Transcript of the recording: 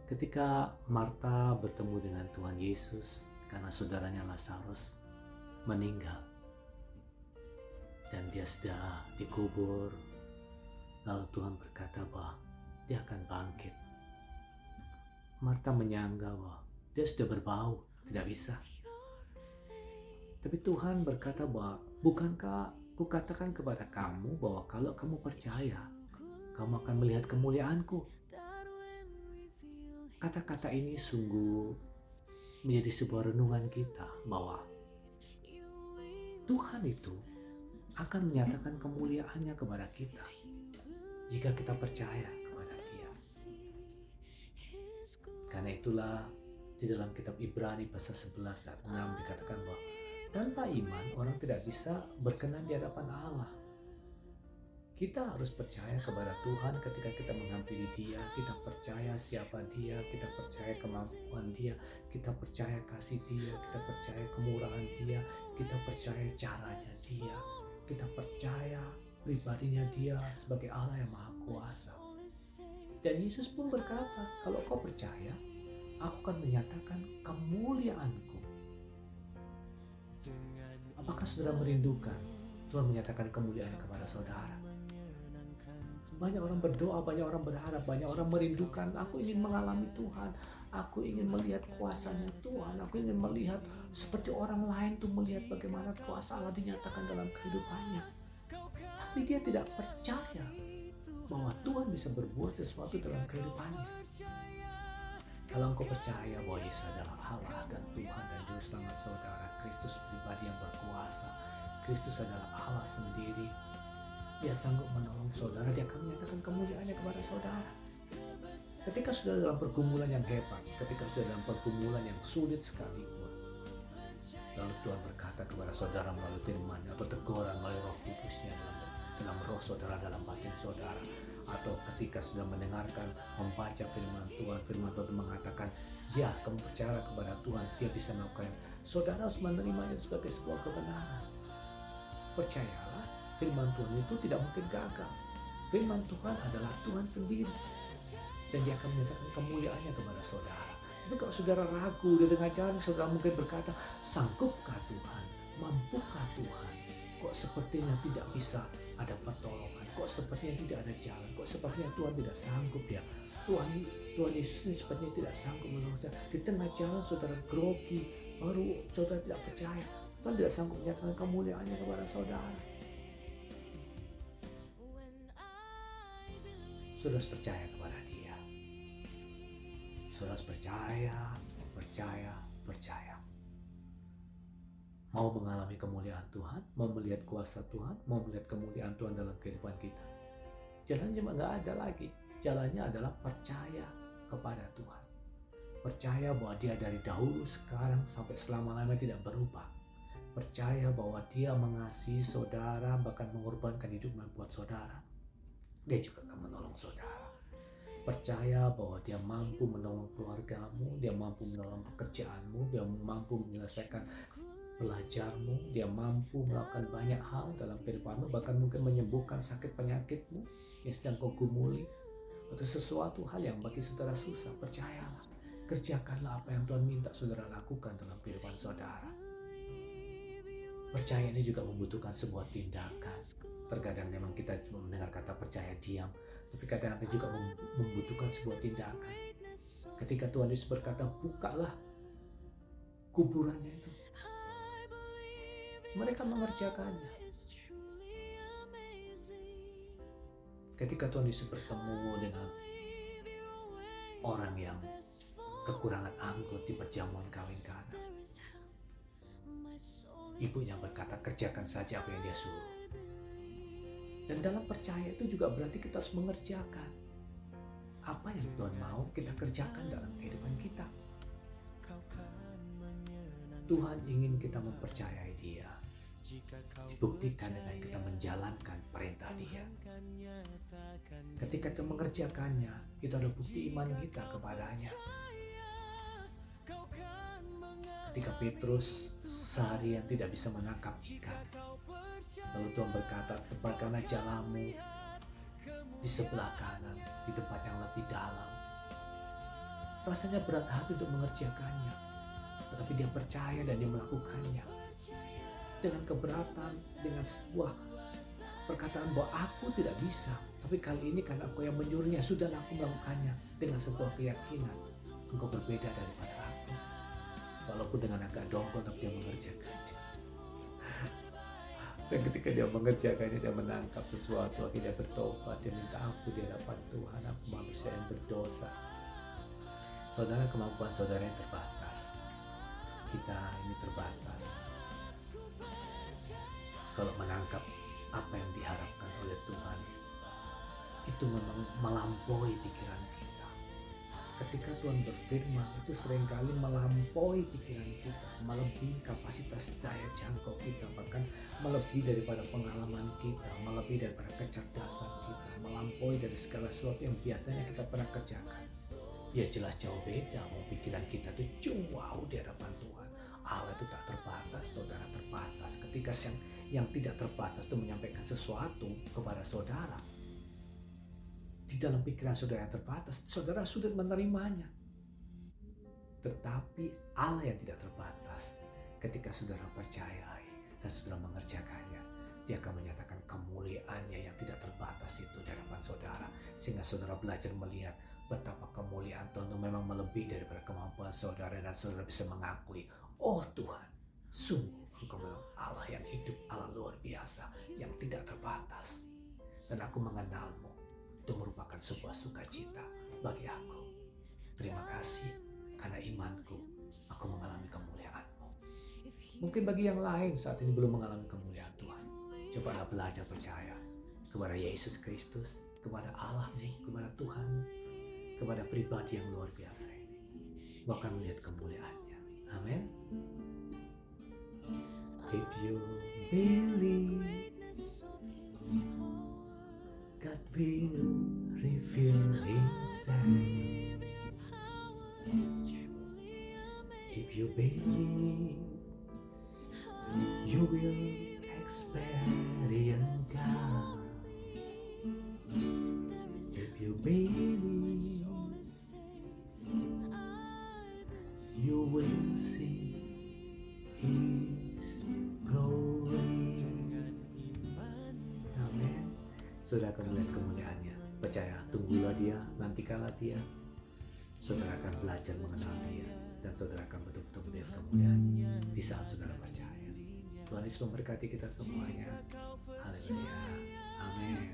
Ketika Marta bertemu dengan Tuhan Yesus karena saudaranya Lazarus meninggal dan dia sudah dikubur, lalu Tuhan berkata bahwa dia akan bangkit. Marta menyangka bahwa dia sudah berbau, tidak bisa. Tapi Tuhan berkata bahwa, bukankah kukatakan kepada kamu bahwa kalau kamu percaya, kamu akan melihat kemuliaanku. Kata-kata ini sungguh menjadi sebuah renungan kita bahwa Tuhan itu akan menyatakan kemuliaannya kepada kita jika kita percaya kepada Dia. Karena itulah di dalam kitab Ibrani pasal 11 ayat 6 dikatakan bahwa tanpa iman orang tidak bisa berkenan di hadapan Allah. Kita harus percaya kepada Tuhan ketika kita menghampiri Dia, kita percaya siapa Dia, kita percaya kemampuan Dia, kita percaya kasih Dia, kita percaya kemurahan Dia, kita percaya caranya Dia, kita percaya pribadinya Dia sebagai Allah yang Maha Kuasa. Dan Yesus pun berkata, kalau kau percaya, aku akan menyatakan kemuliaanku. Apakah saudara merindukan Tuhan menyatakan kemuliaan kepada saudara? Banyak orang berdoa, banyak orang berharap, banyak orang merindukan, aku ingin mengalami Tuhan, aku ingin melihat kuasanya Tuhan, aku ingin melihat seperti orang lain tuh melihat bagaimana kuasa Allah dinyatakan dalam kehidupannya. Tapi dia tidak percaya bahwa Tuhan bisa berbuat sesuatu dalam kehidupannya. Kalau engkau percaya bahwa Yesus adalah Allah dan Tuhan dan Juru Selamat saudara, Kristus pribadi yang berkuasa, Kristus adalah Allah sendiri, Dia sanggup menolong saudara, Dia akan menyatakan kemuliaannya kepada saudara. Ketika sudah dalam pergumulan yang hebat, ketika sudah dalam pergumulan yang sulit sekalipun, lalu Tuhan berkata kepada saudara melalui firman-Nya atau teguran melalui Roh Kudus-Nya dalam roh saudara, dalam batin saudara, atau ketika sudah mendengarkan, membaca firman Tuhan mengatakan, ya kamu percaya kepada Tuhan, Dia bisa melakukan. Saudara harus menerimanya sebagai sebuah kebenaran. Percayalah, firman Tuhan itu tidak mungkin gagal. Firman Tuhan adalah Tuhan sendiri, dan Dia akan menyatakan kemuliaannya kepada saudara. Tapi kalau saudara ragu di tengah jalan, saudara mungkin berkata, sanggupkah Tuhan? Mampukah Tuhan? Kok sepertinya tidak bisa ada pertolongan? Kok sepertinya tidak ada jalan? Kok sepertinya Tuhan tidak sanggup ya? Tuhan Yesus ini sepertinya tidak sanggup menolong saya. Di tengah jalan saudara grogi, baru saudara tidak percaya. Tuhan tidak sanggup menyatakan kemuliaannya kepada saudara. Saudara harus percaya kepada Dia. Saudara harus percaya. Mau mengalami kemuliaan Tuhan, mau melihat kuasa Tuhan, mau melihat kemuliaan Tuhan dalam kehidupan kita. Jalan cuma gak ada lagi. Jalannya adalah percaya kepada Tuhan. Percaya bahwa Dia dari dahulu, sekarang, sampai selama-lamanya tidak berubah. Percaya bahwa Dia mengasihi saudara, bahkan mengorbankan hidupnya buat saudara. Dia juga akan menolong saudara. Percaya bahwa Dia mampu menolong keluargamu, Dia mampu menolong pekerjaanmu, Dia mampu menyelesaikan belajarmu, Dia mampu melakukan banyak hal dalam kehidupanmu, bahkan mungkin menyembuhkan sakit penyakitmu yang sedang kau gumuli, atau sesuatu hal yang bagi saudara susah. Percayalah, kerjakanlah apa yang Tuhan minta saudara lakukan dalam kehidupan saudara. Percaya ini juga membutuhkan sebuah tindakan. Terkadang memang kita cuma mendengar kata percaya diam, tapi kadang-kadang juga membutuhkan sebuah tindakan. Ketika Tuhan Yesus berkata, bukalah kuburannya itu, mereka mengerjakannya. Ketika Tuhan Yesus bertemu dengan orang yang kekurangan anggur di perjamuan kawin Kana, ibunya berkata, kerjakan saja apa yang Dia suruh. Dan dalam percaya itu juga berarti kita harus mengerjakan apa yang Tuhan mau kita kerjakan dalam kehidupan kita. Tuhan ingin kita mempercayai Dia, dibuktikan dengan kita menjalankan perintah Dia. Ketika kita mengerjakannya, itu adalah bukti iman kita kepadanya. Ketika Petrus seharian tidak bisa menangkap ikan, lalu Tuhan berkata, tempatkanlah jalamu di sebelah kanan, di tempat yang lebih dalam. rasanya berat hati untuk mengerjakannya. Tetapi dia percaya dan dia melakukannya. Dengan keberatan, dengan sebuah perkataan bahwa aku tidak bisa. Tapi kali ini karena aku yang menyuruhnya, sudahlah aku melakukannya. Dengan sebuah keyakinan, engkau berbeda daripada aku. Walaupun dengan agak dongkol, tapi dia mengerjakannya. Dan ketika dia mengerjakannya, dia menangkap sesuatu, akhirnya dia bertobat, dia minta ampun di hadapan Tuhan, aku manusia yang berdosa. Saudara, kemampuan saudara yang terbatas. Kita ini terbatas. Kalau menangkap apa yang diharapkan oleh Tuhan, itu memang melampaui pikiran kita. Ketika Tuhan berfirman, itu seringkali melampaui pikiran kita, melebihi kapasitas daya jangkau kita, bahkan melebihi daripada pengalaman kita, melebihi daripada kecerdasan kita, melampaui dari segala sesuatu yang biasanya kita pernah kerjakan. Ya jelas jauh beda, mau pikiran kita itu wow di hadapan Tuhan. Allah itu tak terbatas, saudara, terbatas. Ketika yang tidak terbatas itu menyampaikan sesuatu kepada saudara, di dalam pikiran saudara yang terbatas, saudara sulit menerimanya. Tetapi Allah yang tidak terbatas, ketika saudara percayai dan saudara mengerjakannya, dia akan menyatakan kemuliaannya yang tidak terbatas itu di hadapan saudara. Sehingga saudara belajar melihat betapa kemuliaan Tuhan itu memang melebihi daripada kemampuan saudara, dan saudara bisa mengakui, oh Tuhan, sungguh Engkau memang Allah yang hidup, Allah luar biasa, yang tidak terbatas. Dan aku mengenalmu, itu merupakan sebuah sukacita bagi aku. Terima kasih karena imanku, aku mengalami kemuliaan-Mu. Mungkin bagi yang lain saat ini belum mengalami kemuliaan Tuhan, cobalah belajar percaya kepada Yesus Kristus, kepada Allah-Mu, kepada Tuhan-Mu, kepada pribadi yang luar biasa ini. Kau akan melihat kemuliaan-Nya. Amin. If you believe, God will reveal Himself. If you believe, you will experience God. If you believe, you will see His glory. Amin. Saudara akan melihat kemuliaannya. Percaya, tunggulah Dia, nantikanlah Dia. Saudara akan belajar mengenal Dia, dan saudara akan betul-betul melihat kemuliaan di saat saudara percaya. Tuhan Yesus memberkati kita semuanya. Haleluya. Amin.